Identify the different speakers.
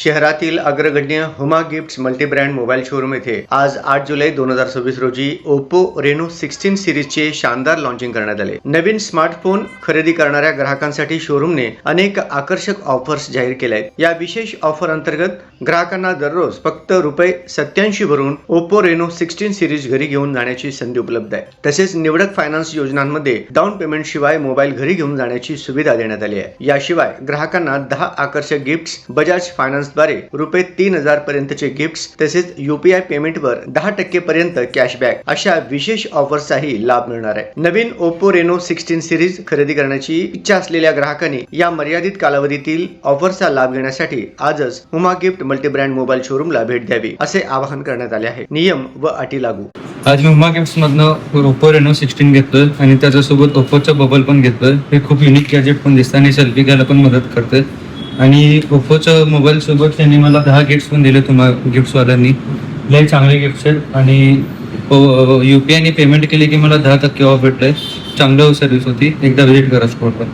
Speaker 1: शहरातील अग्रगण्य Huma gifts multi-brand mobile showroom येथे आज 8 जुलै 2026 रोजी ओप्पो रेनो 16 सिरीजचे शानदार लॉन्चिंग करण्यात आले। नवीन स्मार्टफोन खरेदी करणाऱ्या ग्राहकांसाठी शोरूमने अनेक आकर्षक ऑफर्स जाहीर केल्या आहेत। या विशेष ऑफर अंतर्गत ग्राहकांना दररोज फक्त ₹87 भरून ओप्पो रेनो 16 सिरीज घरी घेऊन जाण्याची संधी उपलब्ध आहे। तसेच निवडक फायनान्स योजनांमध्ये डाऊन पेमेंट शिवाय मोबाईल घरी घेऊन जाण्याची सुविधा देण्यात आली आहे। याशिवाय ग्राहकांना 10 आकर्षक गिफ्ट्स, बजाज फायनान्स द्वारे ₹3000 पर्यंतचे गिफ्ट्स तसेच UPI पेमेंटवर 10% पर्यंत कॅशबॅक अशा विशेष ऑफर्सचाही लाभ मिळणार आहे। नवीन ओप्पो रेनो 16 सिरीज खरेदी करण्याची इच्छा असलेल्या ग्राहकांनी या मर्यादित कालावधीतील ऑफरचा लाभ घेण्यासाठी आजच हुमा गिफ्ट मल्टीब्रँड मोबाईल शोरूमला भेट द्यावी असे आवाहन करण्यात आले आहे। नियम व अटी लागू।
Speaker 2: आज मी हुमा गिफ्ट्स मधनं ओप्पो रेनो 16 घेतोय आणि त्याच्यासोबत ओप्पोचा बबल पण घेतोय। हे खूप युनिक गॅजेट पण दिसतं आणि सेल्फी घ्यायला पण मदत करते। आणि ओप्पोच्या मोबाईल सोबत त्यांनी मला 10 गिफ्ट्स पण दिले गिफ्ट्सवाल्यांनी। लय चांगले गिफ्ट्स आहेत आणि UPI ने पेमेंट केली की मला 10% ऑफ भेटलंय। चांगलं सर्व्हिस होती। एकदा व्हिजिट करा स्टोअरवर।